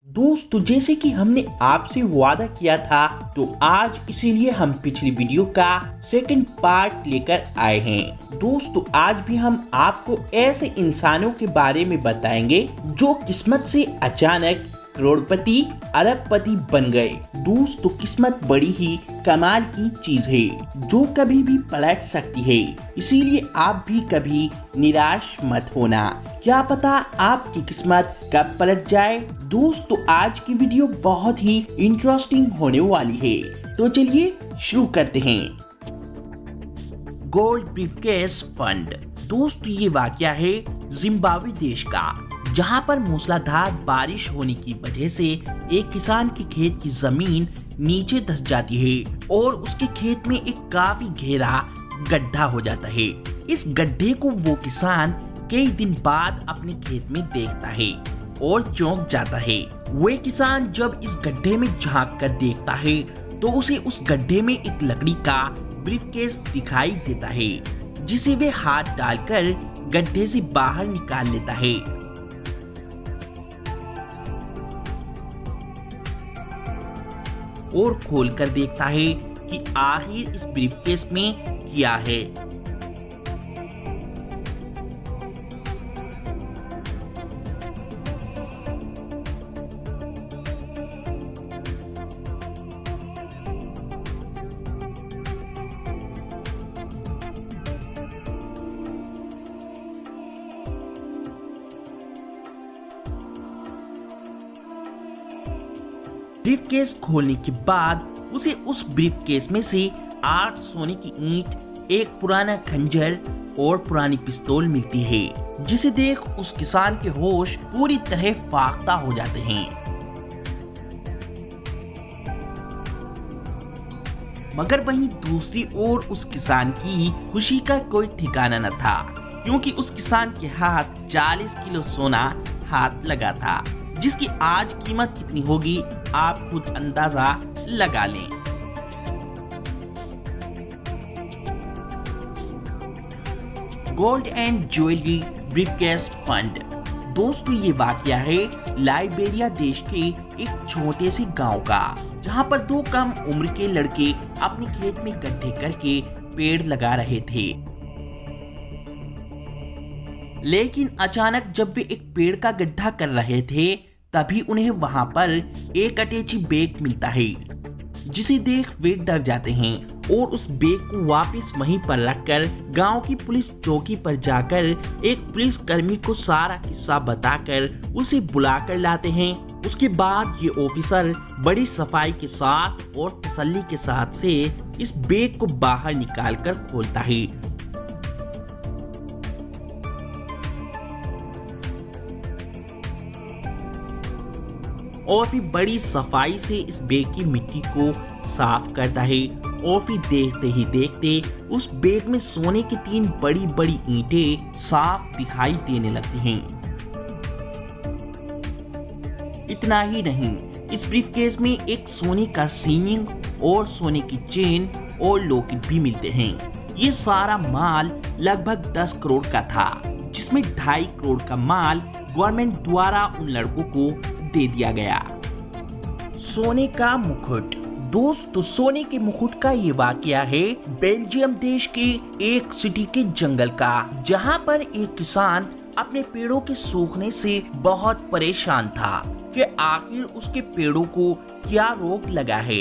दोस्तों जैसे कि हमने आपसे वादा किया था तो आज इसीलिए हम पिछली वीडियो का सेकंड पार्ट लेकर आए हैं। दोस्तों आज भी हम आपको ऐसे इंसानों के बारे में बताएंगे जो किस्मत से अचानक करोड़पति अरबपति बन गए। दोस्तों किस्मत बड़ी ही कमाल की चीज है जो कभी भी पलट सकती है, इसीलिए आप भी कभी निराश मत होना, क्या पता आपकी किस्मत कब पलट जाए। दोस्तों आज की वीडियो बहुत ही इंटरेस्टिंग होने वाली है, तो चलिए शुरू करते हैं। Gold briefcase fund. दोस्तों ये वाकया है जिम्बाब्वे देश का, जहां पर मूसलाधार बारिश होने की वजह से एक किसान के खेत की जमीन नीचे धंस जाती है और उसके खेत में एक काफी गहरा गड्ढा हो जाता है। इस गड्ढे को वो किसान कई दिन बाद अपने खेत में देखता है और चौंक जाता है। वह किसान जब इस गड्ढे में झांक कर देखता है तो उसे उस गड्ढे में एक लकड़ी का ब्रीफकेस दिखाई देता है, जिसे वे हाथ डालकर गड्ढे से बाहर निकाल लेता है। और खोलकर देखता है कि आखिर इस ब्रीफकेस में क्या है। ब्रीफकेस खोलने के बाद उसे उस ब्रीफकेस में से 8 सोने की ईंट, एक पुराना खंजर और पुरानी पिस्तौल मिलती है, जिसे देख उस किसान के होश पूरी तरह फाख्ता हो जाते हैं। मगर वहीं दूसरी ओर उस किसान की खुशी का कोई ठिकाना न था, क्योंकि उस किसान के हाथ 40 किलो सोना हाथ लगा था, जिसकी आज कीमत कितनी होगी आप खुद अंदाजा लगा लें। Gold and jewellery briefcase fund. दोस्तों ये वाकया है लाइबेरिया देश के एक छोटे से गांव का, जहां पर 2 कम उम्र के लड़के अपने खेत में गड्ढे करके पेड़ लगा रहे थे। लेकिन अचानक जब वे एक पेड़ का गड्ढा कर रहे थे तभी उन्हें वहां पर एक अटैची बैग मिलता है, जिसे देख वे डर जाते हैं और उस बैग को वापस वहीं पर रखकर गांव की पुलिस चौकी पर जाकर एक पुलिस कर्मी को सारा किस्सा बताकर उसे बुलाकर लाते हैं। उसके बाद ये ऑफिसर बड़ी सफाई के साथ और तसल्ली के साथ से इस बैग को बाहर निकाल कर खोलता है। और फिर बड़ी सफाई से इस बैग की मिट्टी को साफ करता है और फिर देखते ही देखते उस बैग में सोने की 3 बड़ी बड़ी ईंटें साफ दिखाई देने लगती हैं। इतना ही नहीं, इस ब्रीफकेस में एक सोने का सीनिंग और सोने की चेन और लॉकेट भी मिलते हैं। ये सारा माल लगभग 10 करोड़ का था, जिसमें 2.5 करोड़ का माल गवर्नमेंट द्वारा उन लड़कों को दे दिया गया। सोने का मुकुट। दोस्तों सोने के मुकुट का ये वाकया है बेल्जियम देश के एक सिटी के जंगल का, जहां पर एक किसान अपने पेड़ों के सूखने से बहुत परेशान था कि आखिर उसके पेड़ों को क्या रोग लगा है।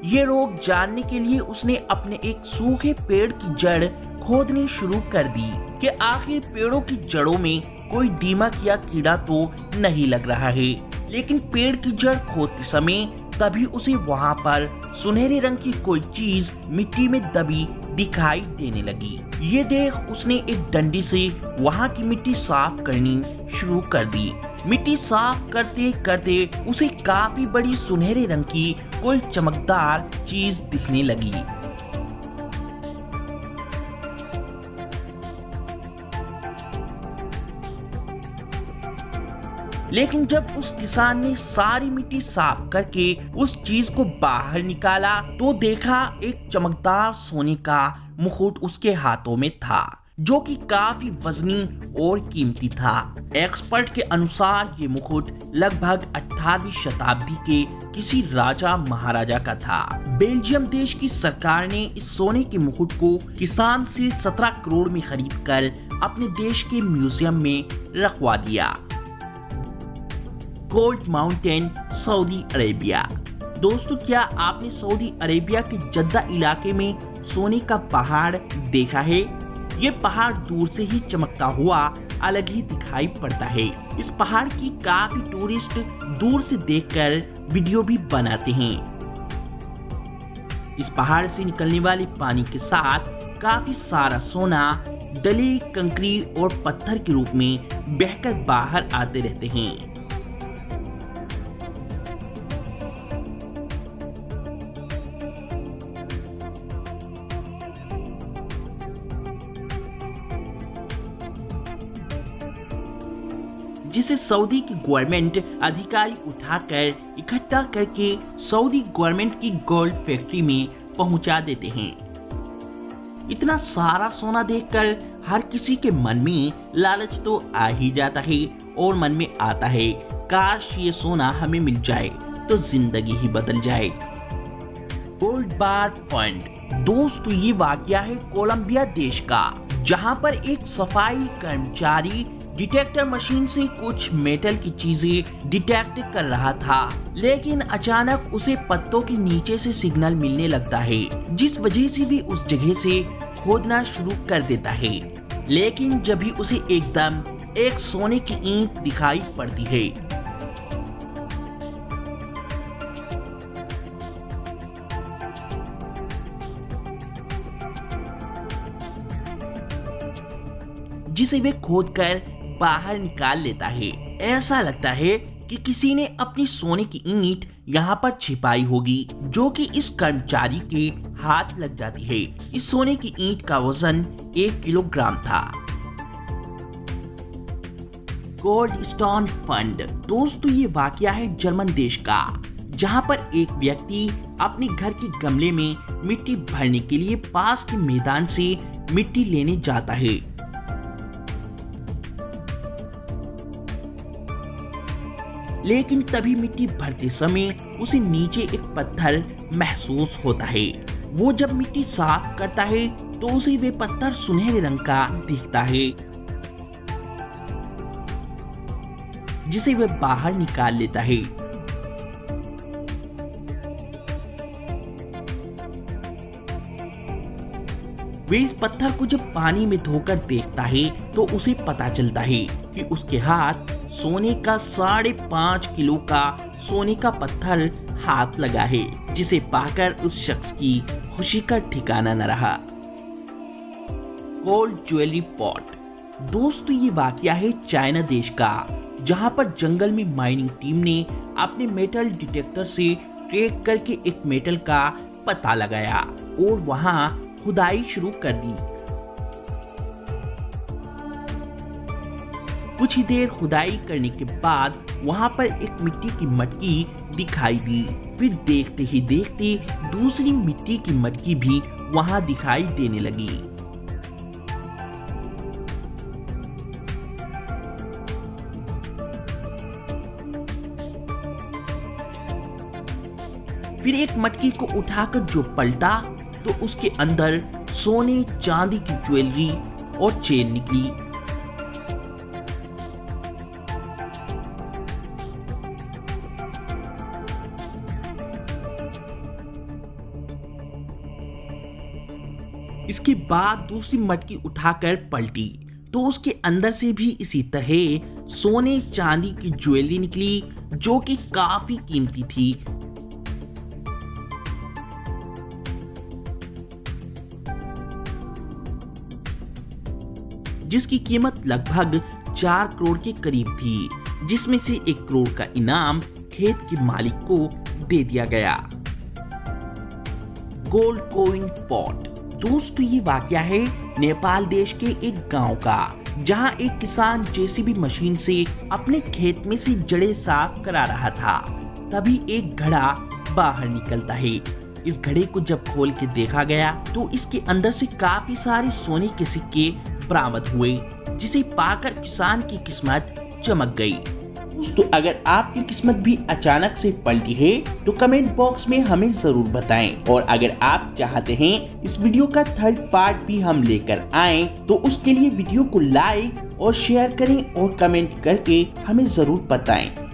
ये रोग जानने के लिए उसने अपने एक सूखे पेड़ की जड़ खोदनी शुरू कर दी कि आखिर पेड़ों की जड़ों में कोई दीमक या कीड़ा तो नहीं लग रहा है। लेकिन पेड़ की जड़ खोदते समय तभी उसे वहां पर सुनहरे रंग की कोई चीज मिट्टी में दबी दिखाई देने लगी। ये देख उसने एक डंडी से वहां की मिट्टी साफ करनी शुरू कर दी। मिट्टी साफ करते करते उसे काफी बड़ी सुनहरे रंग की कोई चमकदार चीज दिखने लगी। लेकिन जब उस किसान ने सारी मिट्टी साफ करके उस चीज को बाहर निकाला तो देखा एक चमकदार सोने का मुकुट उसके हाथों में था, जो कि काफी वजनी और कीमती था। एक्सपर्ट के अनुसार ये मुकुट लगभग 18वीं शताब्दी के किसी राजा महाराजा का था। बेल्जियम देश की सरकार ने इस सोने के मुकुट को किसान से 17 करोड़ में खरीदकर अपने देश के म्यूजियम में रखवा दिया। Gold mountain, Saudi Arabia. दोस्तों, क्या आपने सऊदी अरेबिया के जद्दा इलाके में सोने का पहाड़ देखा है? ये पहाड़ दूर से ही चमकता हुआ अलग ही दिखाई पड़ता है। इस पहाड़ की काफी टूरिस्ट दूर से देखकर वीडियो भी बनाते हैं। इस पहाड़ से निकलने वाले पानी के साथ काफी सारा सोना डले कंकरी और पत्थर के रूप में बहकर बाहर आते रहते हैं। जिसे सऊदी की गवर्नमेंट अधिकारी उठाकर इकट्ठा करके सऊदी गवर्नमेंट की गोल्ड फैक्ट्री में पहुंचा देते हैं। इतना सारा सोना देखकर हर किसी के मन में लालच तो आ ही जाता है और मन में आता है, काश ये सोना हमें मिल जाए तो जिंदगी ही बदल जाए। गोल्ड बार फंड। दोस्तों, ये वाकया है कोलंबिया देश का, जहां पर एक सफाई कर्मचारी डिटेक्टर मशीन से कुछ मेटल की चीजें डिटेक्ट कर रहा था, लेकिन अचानक उसे पत्तों के नीचे से सिग्नल मिलने लगता है, जिस वजह से भी उस जगह से खोदना शुरू कर देता है। लेकिन जब भी उसे एकदम एक सोने की ईंट दिखाई पड़ती है। जिसे वे खोदकर बाहर निकाल लेता है। ऐसा लगता है कि किसी ने अपनी सोने की ईंट यहाँ पर छिपाई होगी, जो कि इस कर्मचारी के हाथ लग जाती है। इस सोने की ईंट का वजन 1 किलोग्राम था। Gold stone fund. दोस्तों, ये वाकया है जर्मन देश का, जहाँ पर एक व्यक्ति अपने घर के गमले में मिट्टी भरने के लिए पास के मैदान से मिट्टी लेने जाता है। लेकिन तभी मिट्टी भरते समय उसे नीचे एक पत्थर महसूस होता है। वो जब मिट्टी साफ करता है तो उसे वे पत्थर सुनहरे रंग का दिखता है, जिसे वह बाहर निकाल लेता है। वे इस पत्थर को जब पानी में धोकर देखता है तो उसे पता चलता है कि उसके हाथ सोने का 5.5 किलो का सोने का पत्थर हाथ लगा है, जिसे पाकर उस शख्स की खुशी का ठिकाना न रहा। Gold jewellery pot. दोस्तों, ये वाकया है चाइना देश का, जहां पर जंगल में माइनिंग टीम ने अपने मेटल डिटेक्टर से ट्रैक करके एक मेटल का पता लगाया और वहां खुदाई शुरू कर दी। कुछ ही देर खुदाई करने के बाद वहां पर एक मिट्टी की मटकी दिखाई दी। फिर देखते ही देखते दूसरी मिट्टी की मटकी भी वहां दिखाई देने लगी। फिर एक मटकी को उठाकर जो पलटा तो उसके अंदर सोने चांदी की ज्वेलरी और चेन निकली। इसके बाद दूसरी मटकी उठाकर पलटी तो उसके अंदर से भी इसी तरह सोने चांदी की ज्वेलरी निकली, जो कि काफी कीमती थी। जिसकी कीमत लगभग 4 करोड़ के करीब थी, जिसमें से 1 करोड़ का इनाम खेत के मालिक को दे दिया गया। Gold coin pot. दोस्तों, ये वाकया है नेपाल देश के एक गांव का, जहां एक किसान जेसीबी मशीन से अपने खेत में से जड़ें साफ करा रहा था। तभी एक घड़ा बाहर निकलता है। इस घड़े को जब खोल के देखा गया तो इसके अंदर से काफी सारे सोने के सिक्के बरामद हुए, जिसे पाकर किसान की किस्मत चमक गई। दोस्तों, अगर आपकी किस्मत भी अचानक से पलटी है तो कमेंट बॉक्स में हमें जरूर बताएं, और अगर आप चाहते हैं इस वीडियो का थर्ड पार्ट भी हम लेकर आएं तो उसके लिए वीडियो को लाइक और शेयर करें और कमेंट करके हमें जरूर बताएं।